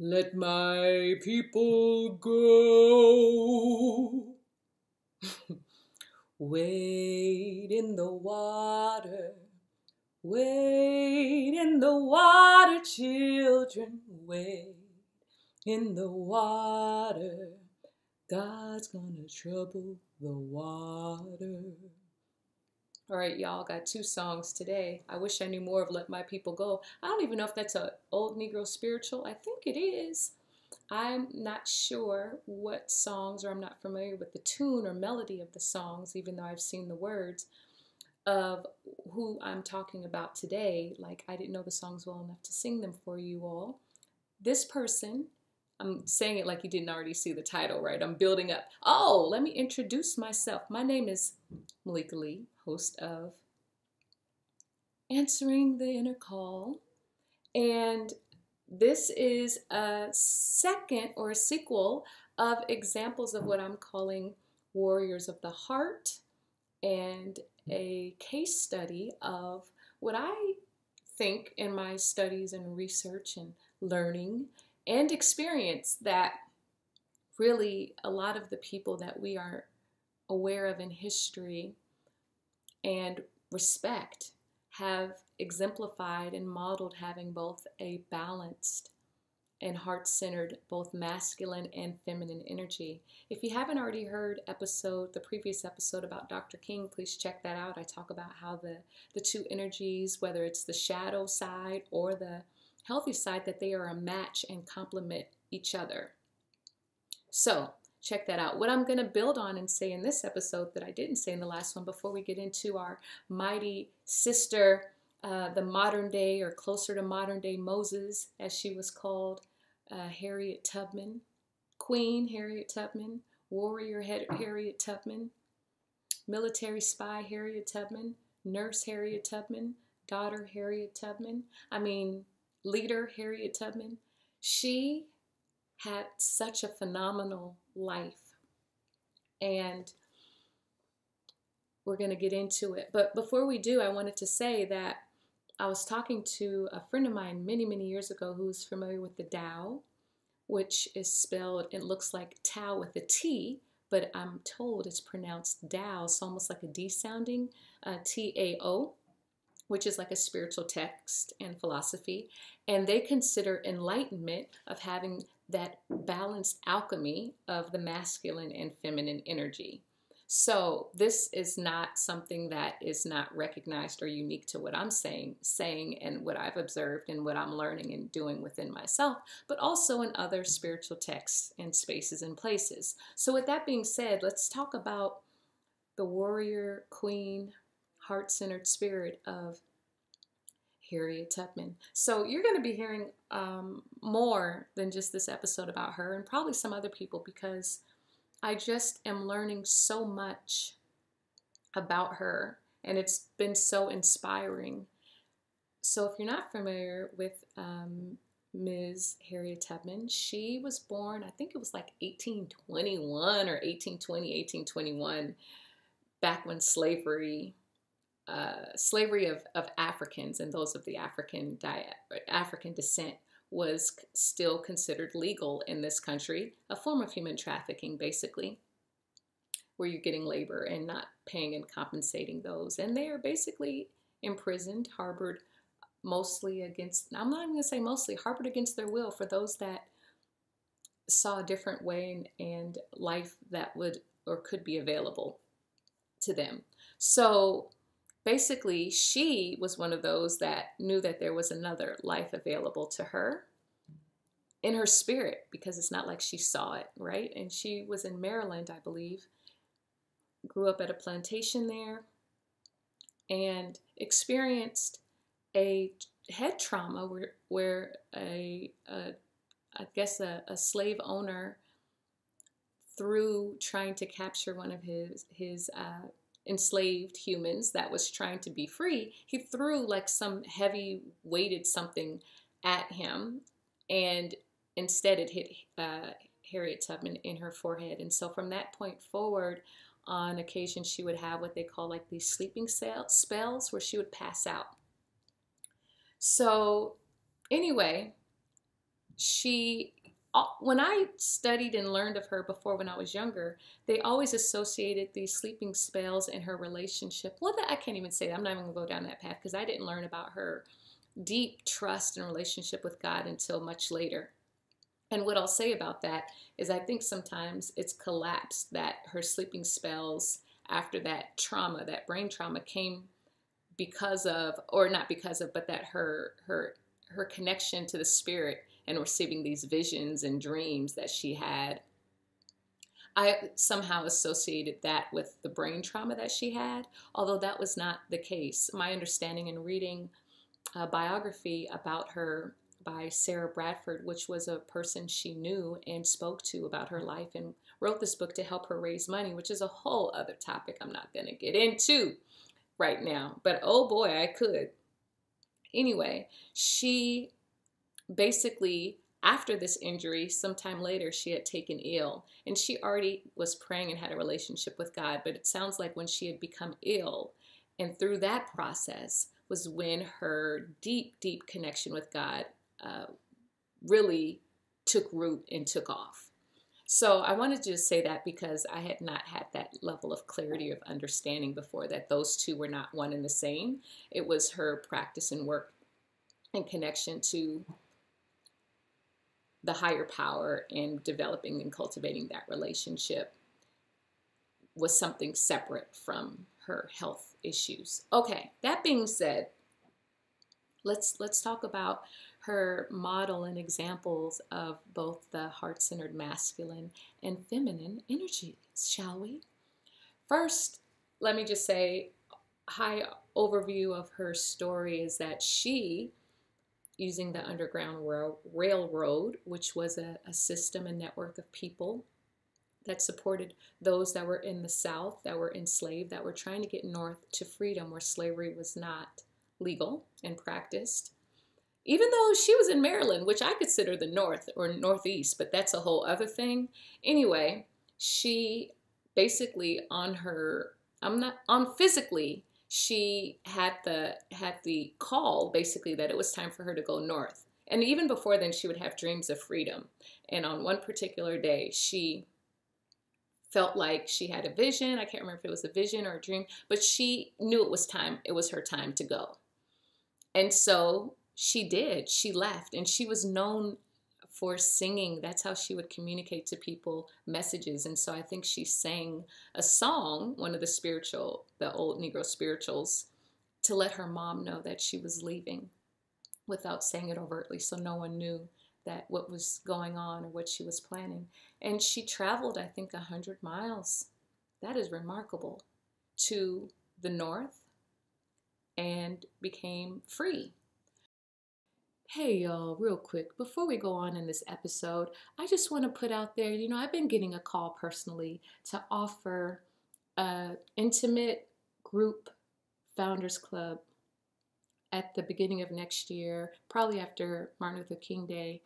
Let my people go. Wade in the water. Wade in the water, children. Wade in the water. God's gonna trouble the water. All right, y'all, got 2 songs today. I wish I knew more of Let My People Go. I don't even know if that's an old Negro spiritual. I think it is. I'm not sure what songs, or I'm not familiar with the tune or melody of the songs, even though I've seen the words of who I'm talking about today. Like, I didn't know the songs well enough to sing them for you all. This person, I'm saying it like you didn't already see the title, right? I'm building up. Oh, let me introduce myself. My name is Malika Lee, host of Answering the Inner Call. And this is a second or a sequel of examples of what I'm calling warriors of the heart, and a case study of what I think in my studies and research and learning and experience, that really a lot of the people that we are aware of in history and respect have exemplified and modeled having both a balanced and heart-centered, both masculine and feminine energy. If you haven't already heard the previous episode about Dr. King, please check that out. I talk about how the 2 energies, whether it's the shadow side or the healthy side, that they are a match and complement each other. So check that out. What I'm going to build on and say in this episode that I didn't say in the last one, before we get into our mighty sister, the modern day, or closer to modern day Moses, as she was called, Harriet Tubman, Queen Harriet Tubman, warrior Harriet Tubman, military spy Harriet Tubman, nurse Harriet Tubman, daughter Harriet Tubman, leader Harriet Tubman. She had such a phenomenal life, and we're going to get into it. But before we do, I wanted to say that I was talking to a friend of mine many, many years ago who's familiar with the Tao, which is spelled, it looks like Tao with a T, but I'm told it's pronounced Tao, so almost like a D sounding, T-A-O, which is like a spiritual text and philosophy. And they consider enlightenment of having that balanced alchemy of the masculine and feminine energy. So this is not something that is not recognized or unique to what I'm saying and what I've observed and what I'm learning and doing within myself, but also in other spiritual texts and spaces and places. So with that being said, let's talk about the warrior, queen, heart-centered spirit of Harriet Tubman. So you're going to be hearing more than just this episode about her, and probably some other people, because I just am learning so much about her, and it's been so inspiring. So if you're not familiar with Ms. Harriet Tubman, she was born, I think it was like 1821 or 1820, 1821, back when slavery of Africans and those of the African descent was still considered legal in this country, a form of human trafficking, basically, where you're getting labor and not paying and compensating those. And they are basically imprisoned, harbored mostly against, I'm not even going to say mostly, harbored against their will for those that saw a different way and life that would or could be available to them. So basically, she was one of those that knew that there was another life available to her in her spirit, because it's not like she saw it, right? And she was in Maryland, I believe, grew up at a plantation there, and experienced a head trauma where a slave owner, through trying to capture one of his enslaved humans that was trying to be free, he threw like some heavy weighted something at him, and instead it hit Harriet Tubman in her forehead. And so from that point forward, on occasion she would have what they call like these sleeping spells where she would pass out. So anyway, when I studied and learned of her before when I was younger, they always associated these sleeping spells in her relationship. Well, I can't even say that. I'm not even going to go down that path because I didn't learn about her deep trust and relationship with God until much later. And what I'll say about that is I think sometimes it's collapsed that her sleeping spells after that trauma, that brain trauma, came because of, or not because of, but that her connection to the spirit and receiving these visions and dreams that she had, I somehow associated that with the brain trauma that she had, although that was not the case. My understanding in reading a biography about her by Sarah Bradford, which was a person she knew and spoke to about her life and wrote this book to help her raise money, which is a whole other topic I'm not going to get into right now, but oh boy, I could. Anyway, she basically, after this injury, sometime later, she had taken ill, and she already was praying and had a relationship with God, but it sounds like when she had become ill, and through that process was when her deep, deep connection with God really took root and took off. So I wanted to just say that because I had not had that level of clarity of understanding before, that those two were not one and the same. It was her practice and work and connection to the higher power and developing and cultivating that relationship was something separate from her health issues. Okay, that being said, let's talk about her model and examples of both the heart-centered masculine and feminine energies, shall we? First, let me just say, high overview of her story is that she, using the Underground Railroad, which was a system and network of people that supported those that were in the South, that were enslaved, that were trying to get north to freedom where slavery was not legal and practiced. Even though she was in Maryland, which I consider the North or Northeast, but that's a whole other thing. Anyway, she basically physically, she had the call basically that it was time for her to go north. And even before then, she would have dreams of freedom. And on one particular day, she felt like she had a vision. I can't remember if it was a vision or a dream, but she knew it was time. It was her time to go. And so she did. She left, and she was known for singing. That's how she would communicate to people messages. And so I think she sang a song, one of the old Negro spirituals, to let her mom know that she was leaving without saying it overtly, so no one knew that what was going on or what she was planning. And she traveled, I think, 100 miles. That is remarkable, to the north, and became free. Hey y'all, real quick, before we go on in this episode, I just want to put out there, I've been getting a call personally to offer an intimate group Founders Club at the beginning of next year, probably after Martin Luther King Day,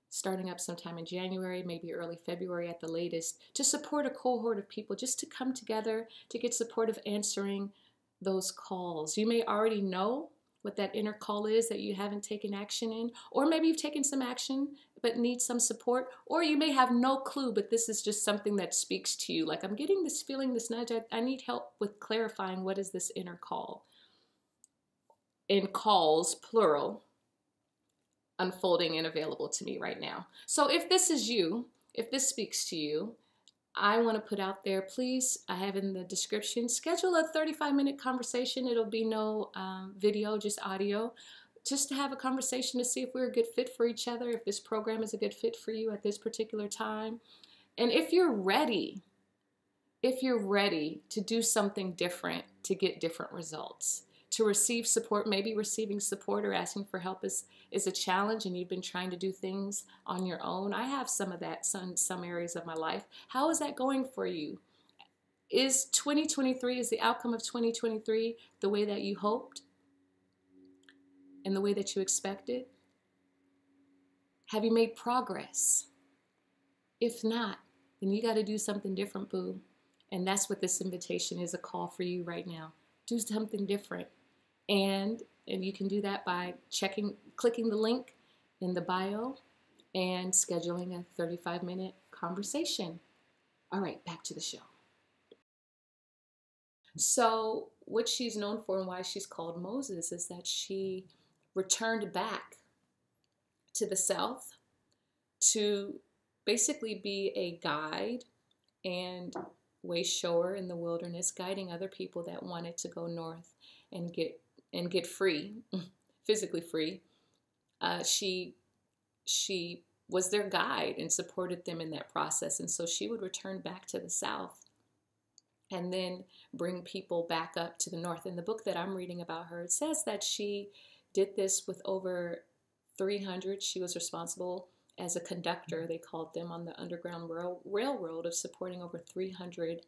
starting up sometime in January, maybe early February at the latest, to support a cohort of people, just to come together to get support of answering those calls. You may already know what that inner call is that you haven't taken action in, or maybe you've taken some action but need some support, or you may have no clue, but this is just something that speaks to you. Like, I'm getting this feeling, this nudge, I need help with clarifying what is this inner call. In calls, plural, unfolding and available to me right now. So if this is you, if this speaks to you, I want to put out there, please, I have in the description, schedule a 35-minute conversation. It'll be no video, just audio, just to have a conversation to see if we're a good fit for each other, if this program is a good fit for you at this particular time. And if you're ready to do something different to get different results, to receive support, maybe receiving support or asking for help is a challenge, and you've been trying to do things on your own. I have some of that in some areas of my life. How is that going for you? Is the outcome of 2023 the way that you hoped and the way that you expected? Have you made progress? If not, then you got to do something different, boo. And that's what this invitation is, a call for you right now. Do something different. And you can do that by clicking the link in the bio and scheduling a 35-minute conversation. All right, back to the show. So what she's known for and why she's called Moses is that she returned back to the South to basically be a guide and way shower in the wilderness, guiding other people that wanted to go north and get free, physically free. She was their guide and supported them in that process. And so she would return back to the South and then bring people back up to the north. In the book that I'm reading about her, it says that she did this with over 300. She was responsible as a conductor, they called them, on the Underground Railroad, of supporting over 300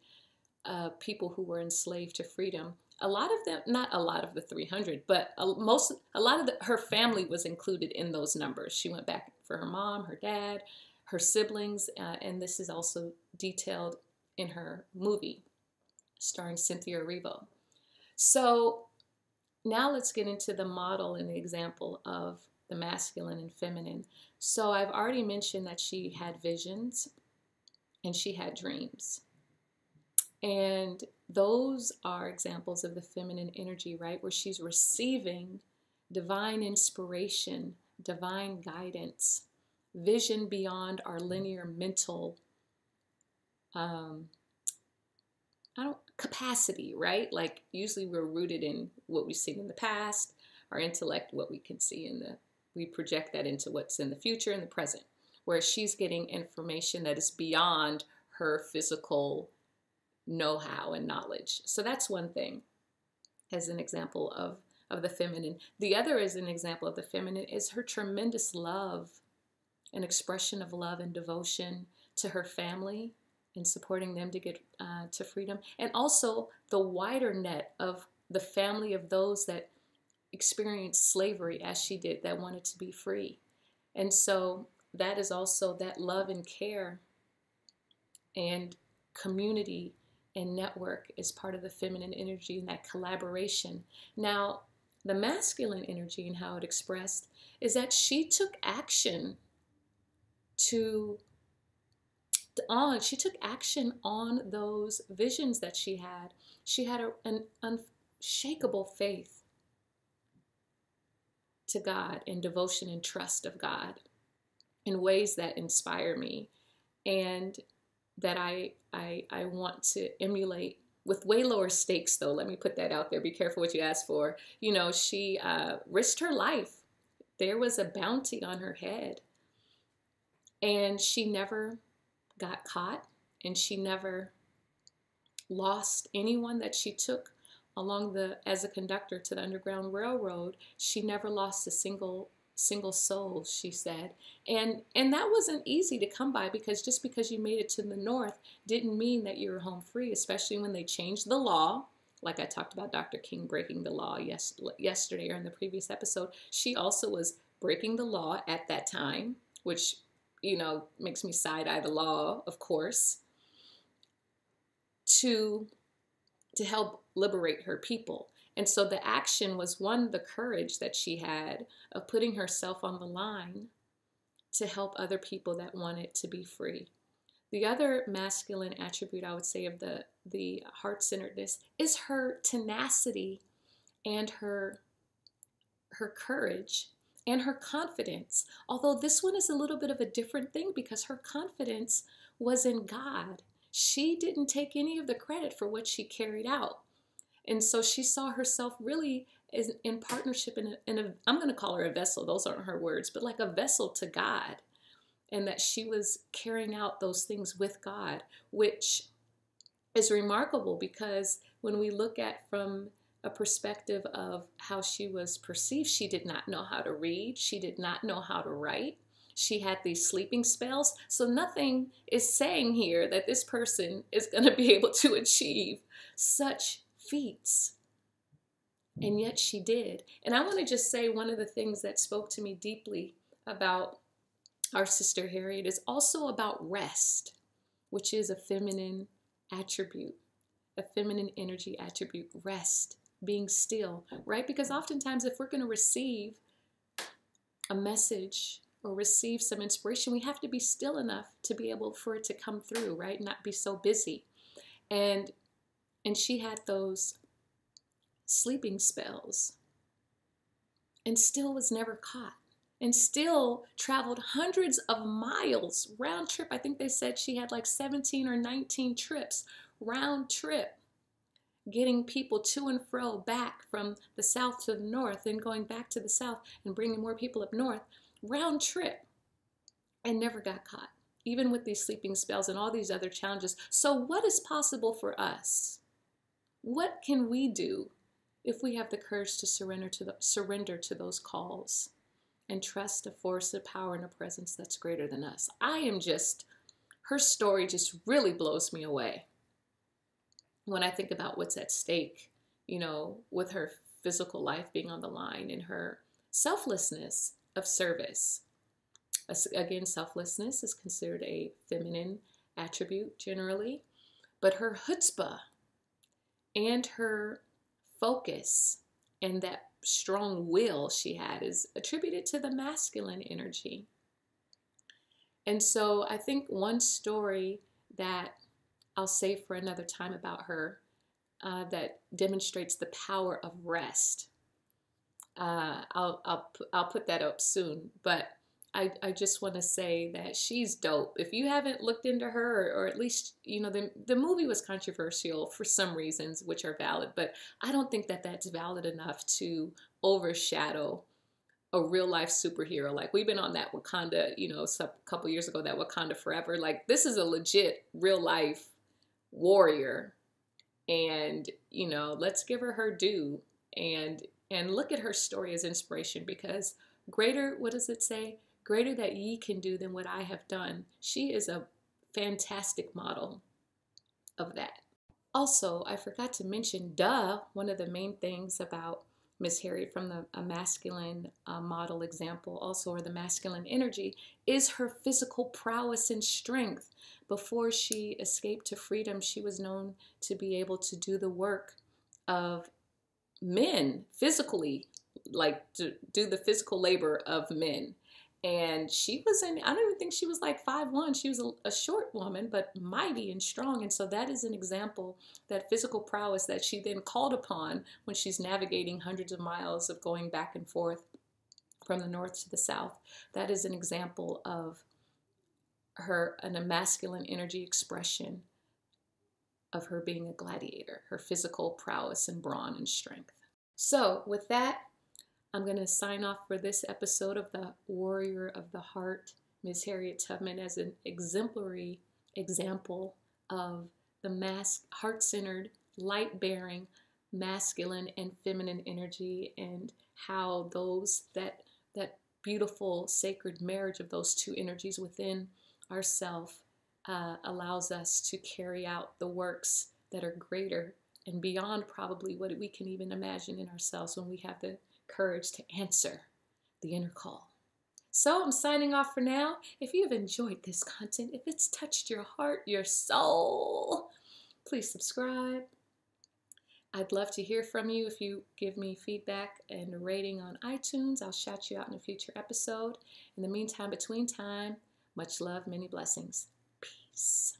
people who were enslaved to freedom. A lot of them, not a lot of the 300, but a lot of her family was included in those numbers. She went back for her mom, her dad, her siblings, and this is also detailed in her movie starring Cynthia Erivo. So now let's get into the model and the example of the masculine and feminine. So I've already mentioned that she had visions and she had dreams. And those are examples of the feminine energy, right? Where she's receiving divine inspiration, divine guidance, vision beyond our linear mental capacity, right? Like usually we're rooted in what we've seen in the past, our intellect, what we can see we project that into what's in the future and the present, where she's getting information that is beyond her physical know-how and knowledge. So that's one thing as an example of the feminine. The other as an example of the feminine is her tremendous love, an expression of love and devotion to her family and supporting them to get to freedom. And also the wider net of the family of those that experienced slavery as she did, that wanted to be free. And so that is also that love and care and community and network is part of the feminine energy and that collaboration. Now, the masculine energy and how it expressed is that she took action she took action on those visions that she had. She had an unshakable faith to God and devotion and trust of God in ways that inspire me and that I want to emulate with way lower stakes, though. Let me put that out there. Be careful what you ask for. You know, she risked her life. There was a bounty on her head. And she never got caught, and she never lost anyone that she took as a conductor to the Underground Railroad. She never lost a single soul, she said. And that wasn't easy to come by, because just because you made it to the north didn't mean that you were home free, especially when they changed the law. Like I talked about Dr. King breaking the law yesterday or in the previous episode. She also was breaking the law at that time, which, you know, makes me side-eye the law, of course, to help liberate her people. And so the action was, one, the courage that she had of putting herself on the line to help other people that wanted to be free. The other masculine attribute, I would say, of the heart-centeredness is her tenacity and her courage and her confidence. Although this one is a little bit of a different thing, because her confidence was in God. She didn't take any of the credit for what she carried out. And so she saw herself really as in partnership in a I'm going to call her a vessel. Those aren't her words, but like a vessel to God. And that she was carrying out those things with God, which is remarkable, because when we look at from a perspective of how she was perceived, she did not know how to read. She did not know how to write. She had these sleeping spells. So nothing is saying here that this person is going to be able to achieve such feats. And yet she did. And I want to just say, one of the things that spoke to me deeply about our sister Harriet is also about rest, which is a feminine attribute, a feminine energy attribute, rest, being still, right? Because oftentimes if we're going to receive a message or receive some inspiration, we have to be still enough to be able for it to come through, right? Not be so busy. And she had those sleeping spells and still was never caught, and still traveled hundreds of miles round trip. I think they said she had like 17 or 19 trips round trip, getting people to and fro back from the south to the north, then going back to the south and bringing more people up north, round trip, and never got caught, even with these sleeping spells and all these other challenges. So what is possible for us? What can we do if we have the courage to surrender to those calls and trust a force, a power, and a presence that's greater than us? Her story just really blows me away when I think about what's at stake, with her physical life being on the line and her selflessness of service. Again, selflessness is considered a feminine attribute generally, but her chutzpah and her focus and that strong will she had is attributed to the masculine energy. And so I think one story that I'll save for another time about her that demonstrates the power of rest. I'll put that up soon, but I just want to say that she's dope. If you haven't looked into her, or at least, the movie was controversial for some reasons, which are valid, but I don't think that that's valid enough to overshadow a real life superhero. Like, we've been on that Wakanda, a couple years ago, that Wakanda Forever. Like, this is a legit real life warrior, and let's give her due and look at her story as inspiration, because greater, what does it say? Greater that ye can do than what I have done. She is a fantastic model of that. Also, I forgot to mention, one of the main things about Miss Harriet from a masculine model example also, or the masculine energy, is her physical prowess and strength. Before she escaped to freedom, she was known to be able to do the work of men physically, like to do the physical labor of men. And she was I don't even think she was like 5'1". She was a short woman, but mighty and strong. And so that is an example, that physical prowess that she then called upon when she's navigating hundreds of miles of going back and forth from the north to the south. That is an example of her, a masculine energy expression of her being a gladiator, her physical prowess and brawn and strength. So with that, I'm going to sign off for this episode of the Warrior of the Heart, Ms. Harriet Tubman, as an exemplary example of the heart-centered, light-bearing, masculine and feminine energy, and how that beautiful sacred marriage of those two energies within ourself allows us to carry out the works that are greater and beyond probably what we can even imagine in ourselves, when we have the courage to answer the inner call. So I'm signing off for now. If you've enjoyed this content, if it's touched your heart, your soul, please subscribe. I'd love to hear from you. If you give me feedback and a rating on iTunes, I'll shout you out in a future episode. In the meantime, between time, much love, many blessings. Peace.